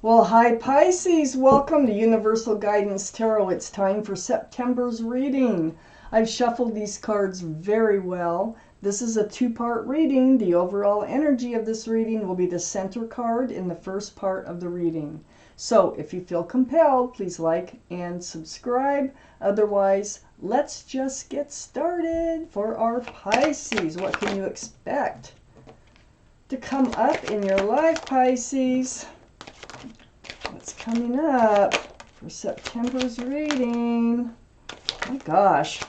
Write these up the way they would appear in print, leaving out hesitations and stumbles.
Well, hi Pisces, welcome to Universal Guidance Tarot. It's time for September's reading. I've shuffled these cards very well. This is a two-part reading. The overall energy of this reading will be the center card in the first part of the reading. So if you feel compelled, please like and subscribe. Otherwise, let's just get started. For our Pisces, what can you expect to come up in your life, Pisces? What's coming up for September's reading? Oh my gosh.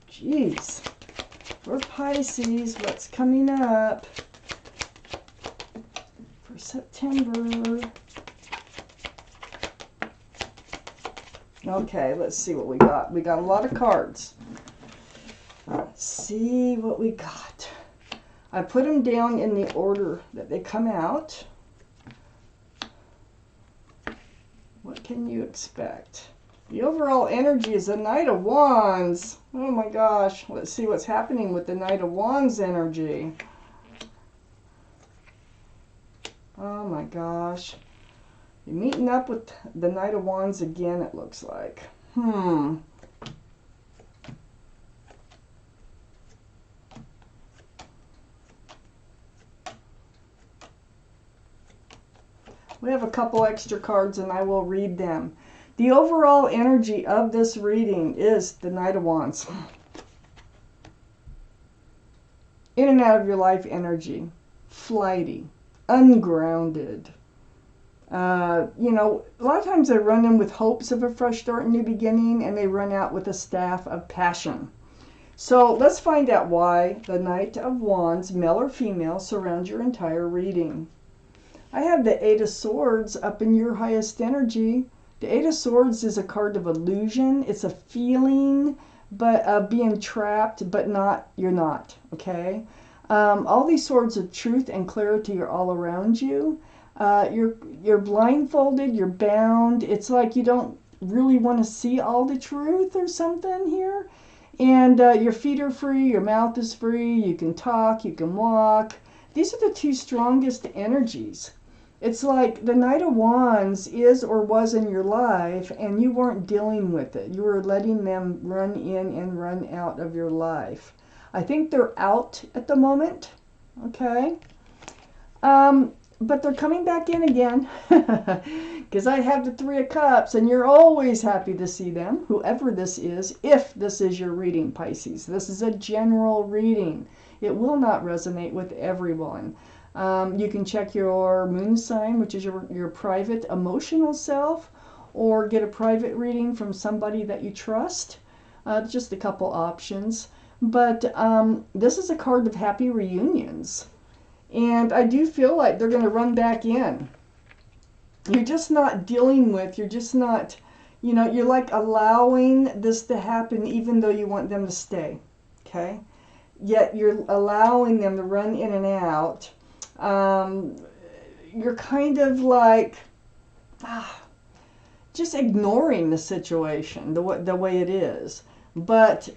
Jeez. For Pisces, what's coming up for September? Okay, let's see what we got. We got a lot of cards. Let's see what we got. I put them down in the order that they come out. What can you expect? The overall energy is the Knight of Wands. Oh my gosh. Let's see what's happening with the Knight of Wands energy. Oh my gosh. You're meeting up with the Knight of Wands again, it looks like. We have a couple extra cards and I will read them. The overall energy of this reading is the Knight of Wands. In and out of your life energy. Flighty. Ungrounded. You know, a lot of times they run in with hopes of a fresh start and new beginning, and they run out with a staff of passion. So let's find out why the Knight of Wands, male or female, surrounds your entire reading. I have the Eight of Swords up in your highest energy. The Eight of Swords is a card of illusion. It's a feeling, but of being trapped, but not, you're not, okay? All these swords of truth and clarity are all around you. You're blindfolded, you're bound. It's like you don't really want to see all the truth or something here. And your feet are free, your mouth is free, you can talk, you can walk. These are the two strongest energies. It's like the Knight of Wands is or was in your life and you weren't dealing with it. You were letting them run in and run out of your life. I think they're out at the moment, okay? But they're coming back in again because I have the Three of Cups and you're always happy to see them, whoever this is, if this is your reading, Pisces. This is a general reading. It will not resonate with everyone. You can check your moon sign, which is your private emotional self, or get a private reading from somebody that you trust. Just a couple options. But this is a card of happy reunions. And I do feel like they're going to run back in. You're just not dealing with, you're just not, you know, you're like allowing this to happen even though you want them to stay. Okay? Yet you're allowing them to run in and out. You're kind of like just ignoring the situation the way it is. But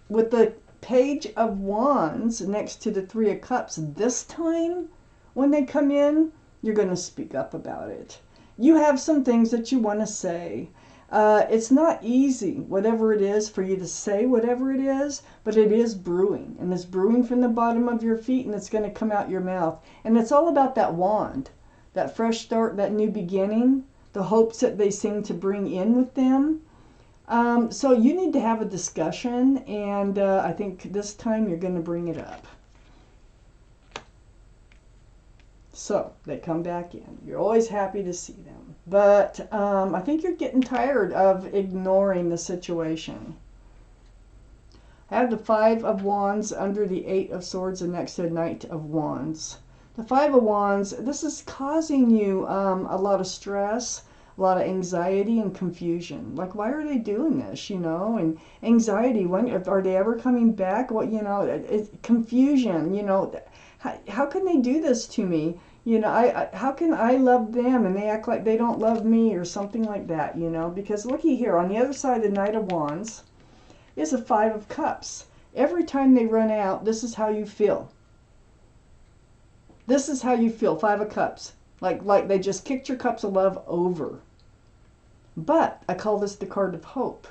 with the Page of Wands next to the Three of Cups, this time when they come in, you're going to speak up about it. You have some things that you want to say. It's not easy, whatever it is, for you to say whatever it is, but it is brewing. And it's brewing from the bottom of your feet, and it's going to come out your mouth. And it's all about that wand, that fresh start, that new beginning, the hopes that they seem to bring in with them. So you need to have a discussion, and I think this time you're going to bring it up. So they come back in. You're always happy to see them. But I think you're getting tired of ignoring the situation. I have the Five of Wands under the Eight of Swords and next to the Knight of Wands. The Five of Wands, this is causing you a lot of stress, a lot of anxiety and confusion. Like, why are they doing this, you know? And anxiety, when are they ever coming back? Well, you know, confusion, you know. How can they do this to me? You know, how can I love them and they act like they don't love me or something like that, you know? Because looky here, on the other side of the Knight of Wands is a Five of Cups. Every time they run out, this is how you feel. This is how you feel, Five of Cups. Like they just kicked your cups of love over. But I call this the card of hope.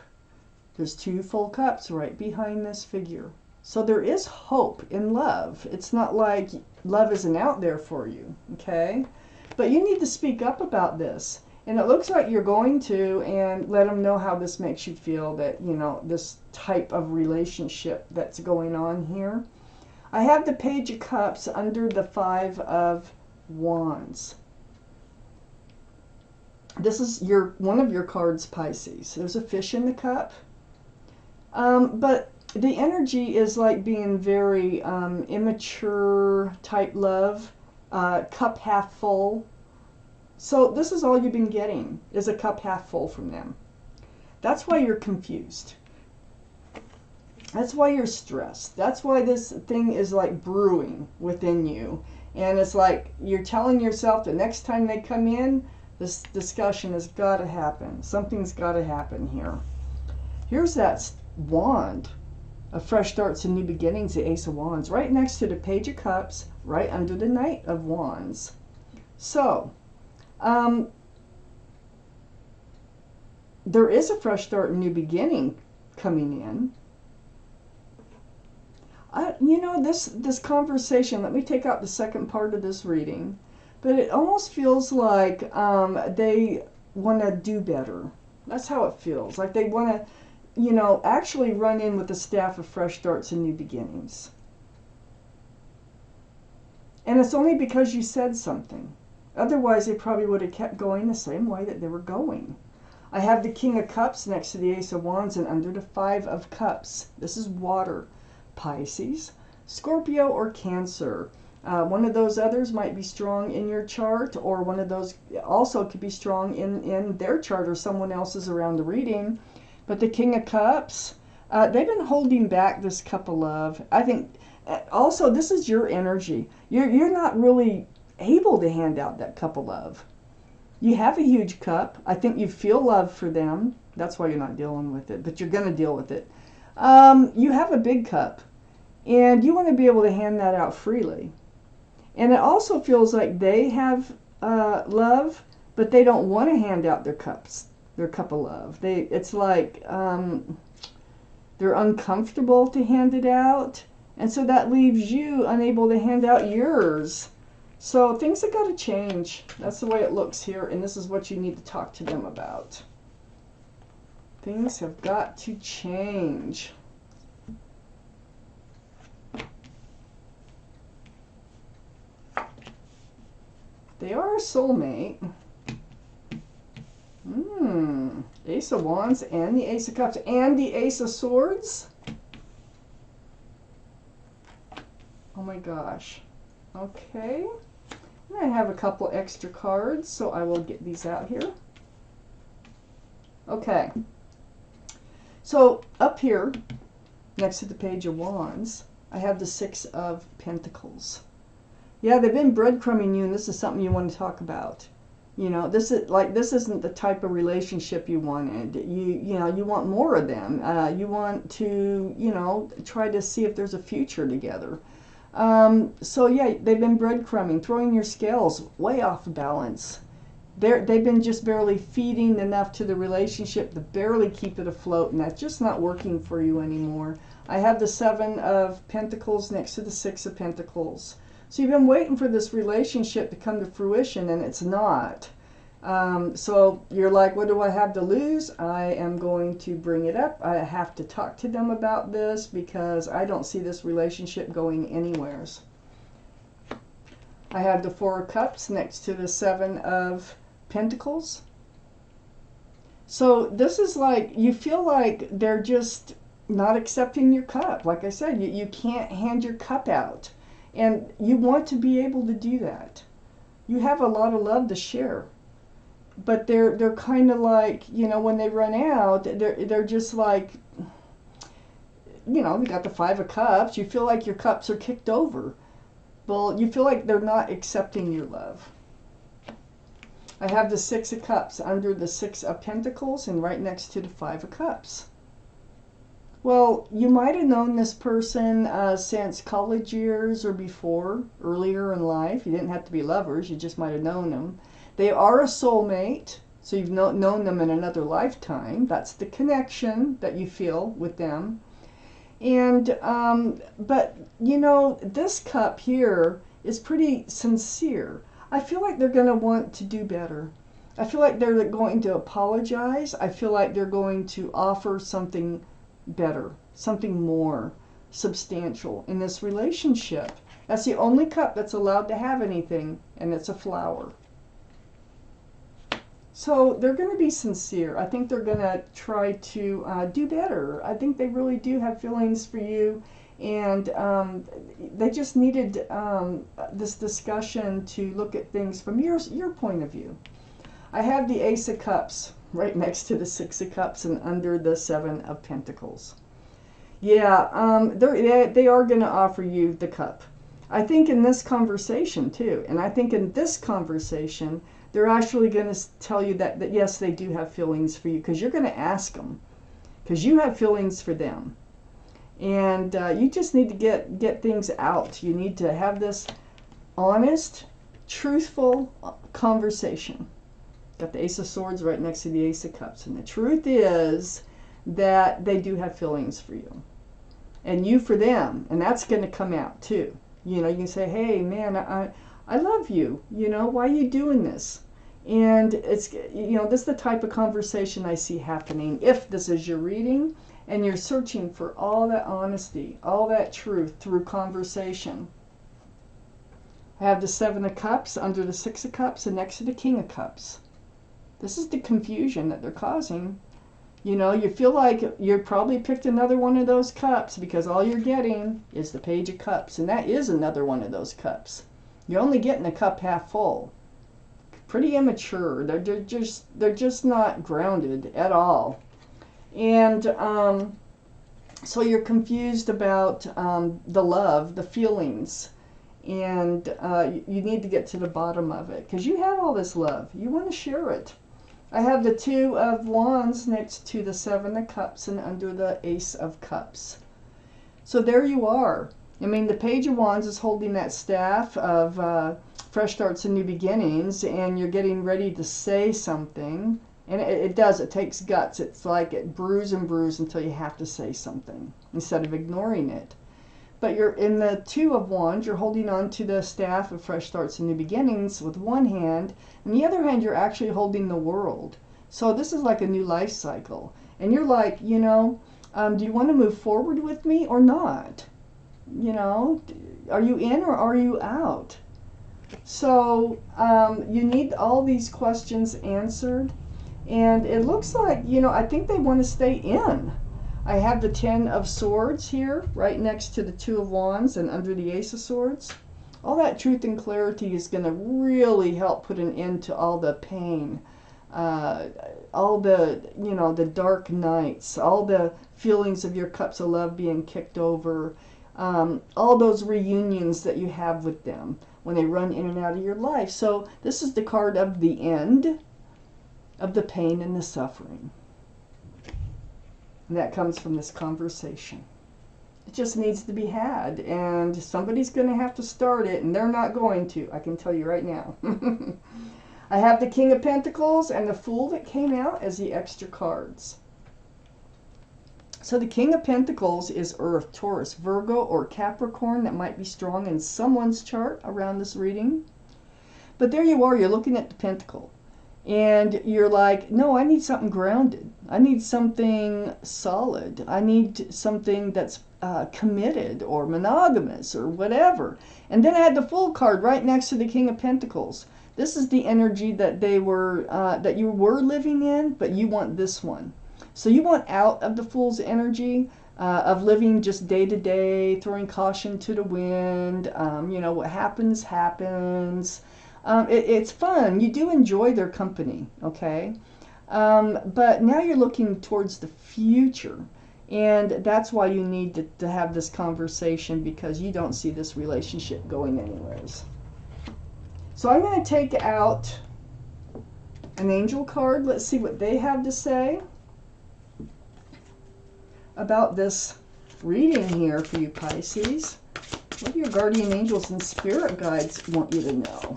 There's 2 full cups right behind this figure. So there is hope in love. It's not like love isn't out there for you, okay? But you need to speak up about this. And it looks like you're going to, and let them know how this makes you feel, that, you know, this type of relationship that's going on here. I have the Page of Cups under the 5 of Wands. This is one of your cards, Pisces. There's a fish in the cup. But the energy is like being very immature type love, cup half full. So this is all you've been getting, is a cup half full from them. That's why you're confused. That's why you're stressed. That's why this thing is like brewing within you. And it's like you're telling yourself the next time they come in, this discussion has got to happen. Something's got to happen here. Here's that wand of fresh starts and new beginnings, the Ace of Wands, right next to the Page of Cups, right under the Knight of Wands. So, there is a fresh start and new beginning coming in. You know, this conversation, let me take out the second part of this reading, but it almost feels like they want to do better. That's how it feels. Like they want to, you know, actually run in with the staff of fresh starts and new beginnings. And it's only because you said something. Otherwise, they probably would have kept going the same way that they were going. I have the King of Cups next to the Ace of Wands and under the 5 of Cups. This is water. Pisces, Scorpio, or Cancer. One of those others might be strong in your chart, or one of those also could be strong in their chart or someone else's around the reading. But the King of Cups, they've been holding back this cup of love. I think also this is your energy. You're not really able to hand out that cup of love. You have a huge cup. I think you feel love for them. That's why you're not dealing with it, but you're going to deal with it. You have a big cup, and you want to be able to hand that out freely. And it also feels like they have love, but they don't want to hand out their cup of love. It's like they're uncomfortable to hand it out, and so that leaves you unable to hand out yours. So things have got to change. That's the way it looks here, and this is what you need to talk to them about. Things have got to change. They are a soulmate. Ace of Wands and the Ace of Cups and the Ace of Swords. Oh my gosh. Okay. I have a couple extra cards, so I will get these out here. Okay. So up here, next to the Page of Wands, I have the 6 of Pentacles. Yeah, they've been breadcrumbing you, and this is something you want to talk about. You know, this isn't the type of relationship you wanted. You know, you want more of them. You want to, you know, try to see if there's a future together. So yeah, they've been breadcrumbing, throwing your scales way off balance. They've been just barely feeding enough to the relationship to barely keep it afloat, and that's just not working for you anymore. I have the 7 of Pentacles next to the 6 of Pentacles. So you've been waiting for this relationship to come to fruition, and it's not. So you're like, what do I have to lose? I am going to bring it up. I have to talk to them about this because I don't see this relationship going anywheres. I have the 4 of Cups next to the 7 of Pentacles. So this is like, you feel like they're just not accepting your cup. Like I said, you can't hand your cup out. And you want to be able to do that. You have a lot of love to share. But they're kind of like, you know, when they run out, they're just like, you know, we got the 5 of Cups. You feel like your cups are kicked over. Well, you feel like they're not accepting your love. I have the 6 of Cups under the 6 of Pentacles and right next to the 5 of Cups. Well, you might have known this person since college years or before, earlier in life. You didn't have to be lovers, you just might have known them. They are a soulmate, so you've known them in another lifetime. That's the connection that you feel with them. And, but, you know, this cup here is pretty sincere. I feel like they're going to want to do better. I feel like they're going to apologize. I feel like they're going to offer something better, something more substantial in this relationship. That's the only cup that's allowed to have anything, and it's a flower. So they're going to be sincere. I think they're going to try to do better. I think they really do have feelings for you, and they just needed this discussion to look at things from your point of view. I have the Ace of Cups right next to the Six of Cups and under the Seven of Pentacles. Yeah, they are going to offer you the cup. I think in this conversation too, and I think in this conversation, they're actually going to tell you that yes, they do have feelings for you, because you're going to ask them, because you have feelings for them. And you just need to get things out. You need to have this honest, truthful conversation. Got the Ace of Swords right next to the Ace of Cups. And the truth is that they do have feelings for you. And you for them. And that's going to come out too. You know, you can say, hey, man, I love you. You know, why are you doing this? And it's, you know, this is the type of conversation I see happening. If this is your reading and you're searching for all that honesty, all that truth through conversation. I have the Seven of Cups under the Six of Cups and next to the King of Cups. This is the confusion that they're causing. You know, you feel like you probably picked another one of those cups because all you're getting is the Page of Cups. And that is another one of those cups. You're only getting a cup half full. Pretty immature. They're just not grounded at all. And so you're confused about the love, the feelings. And you need to get to the bottom of it. Because you have all this love. You want to share it. I have the Two of Wands next to the Seven of Cups and under the Ace of Cups. So there you are. I mean, the Page of Wands is holding that staff of fresh starts and new beginnings, and you're getting ready to say something. And it does. It takes guts. It's like it brews and brews until you have to say something instead of ignoring it. But you're in the Two of Wands, you're holding on to the staff of fresh starts and new beginnings with one hand, and the other hand you're actually holding the world. So this is like a new life cycle. And you're like, you know, do you want to move forward with me or not? You know, are you in or are you out? So you need all these questions answered. And it looks like, you know, I think they want to stay in. I have the Ten of Swords here, right next to the Two of Wands and under the Ace of Swords. All that truth and clarity is going to really help put an end to all the pain, all the, you know, the dark nights, all the feelings of your cups of love being kicked over, all those reunions that you have with them when they run in and out of your life. So this is the card of the end of the pain and the suffering. And that comes from this conversation. It just needs to be had, and somebody's going to have to start it, and they're not going to. I can tell you right now. I have the King of Pentacles and the Fool that came out as the extra cards. So the King of Pentacles is Earth, Taurus, Virgo, or Capricorn. That might be strong in someone's chart around this reading. But there you are. You're looking at the Pentacle. And you're like, no, I need something grounded. I need something solid. I need something that's committed or monogamous or whatever. And then I had the Fool card right next to the King of Pentacles. This is the energy that they were, that you were living in, but you want this one. So you want out of the Fool's energy of living just day to day, throwing caution to the wind. You know, what happens, happens. It's fun. You do enjoy their company, okay? But now you're looking towards the future. And that's why you need to have this conversation, because you don't see this relationship going anyways. So I'm going to take out an angel card. Let's see what they have to say. about this reading here for you Pisces. What do your guardian angels and spirit guides want you to know?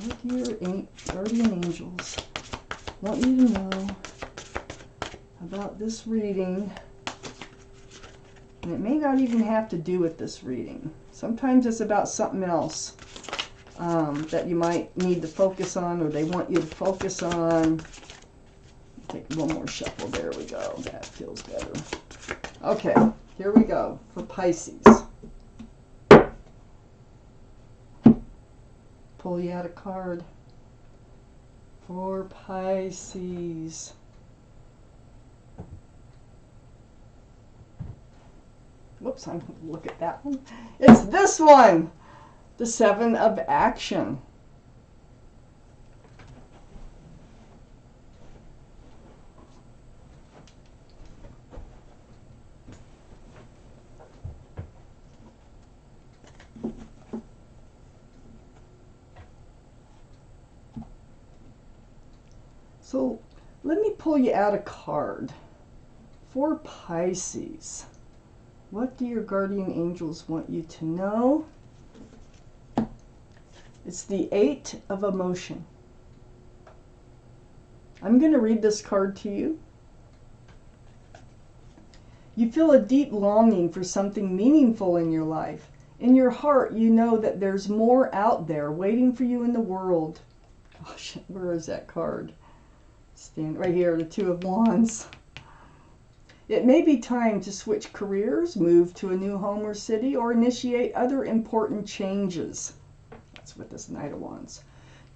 What do your guardian angels want you to know about this reading? And it may not even have to do with this reading. Sometimes it's about something else that you might need to focus on, or they want you to focus on. Take one more shuffle. There we go. That feels better. Okay, here we go for Pisces. Pull you out a card for Pisces. Whoops, I'm going to look at that one. It's this one, the Seven of Action. So let me pull you out a card for Pisces. What do your guardian angels want you to know? It's the Eight of Emotion. I'm going to read this card to you. You feel a deep longing for something meaningful in your life. In your heart, you know that there's more out there waiting for you in the world. Gosh, where is that card? Stand right here, the Two of Wands. It may be time to switch careers, move to a new home or city, or initiate other important changes. That's with this Knight of Wands.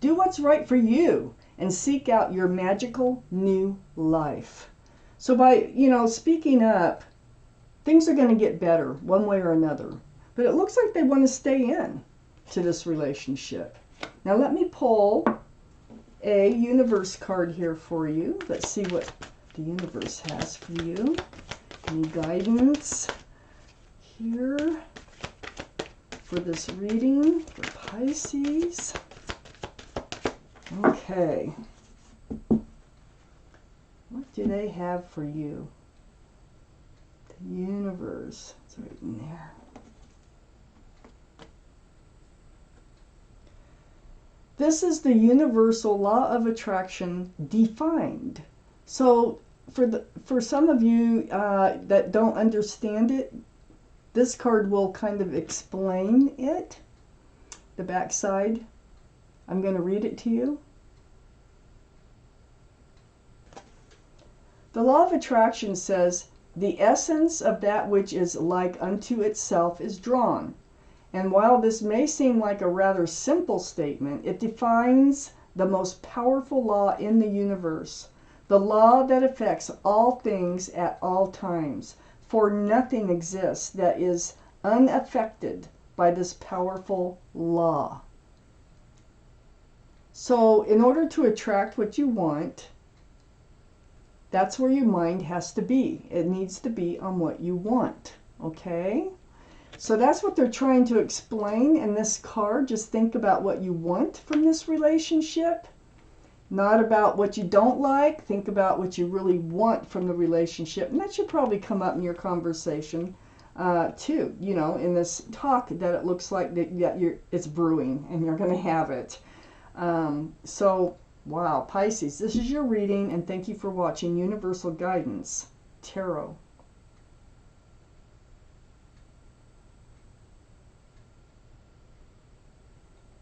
Do what's right for you and seek out your magical new life. So by, speaking up, things are going to get better one way or another. But it looks like they want to stay in to this relationship. Now let me pull a universe card here for you. Let's see what the universe has for you. Any guidance here for this reading for Pisces? Okay. What do they have for you? The universe. It's right in there. This is the universal law of attraction defined. So for some of you that don't understand it, this card will kind of explain it. The back side. I'm going to read it to you. The law of attraction says, the essence of that which is like unto itself is drawn. And while this may seem like a rather simple statement, it defines the most powerful law in the universe, the law that affects all things at all times. For nothing exists that is unaffected by this powerful law. So in order to attract what you want, that's where your mind has to be. It needs to be on what you want, okay? So that's what they're trying to explain in this card. Just think about what you want from this relationship, not about what you don't like. Think about what you really want from the relationship. And that should probably come up in your conversation too, in this talk, that it looks like that it's brewing and you're going to have it. So, wow, Pisces, this is your reading, and thank you for watching Universal Guidance Tarot.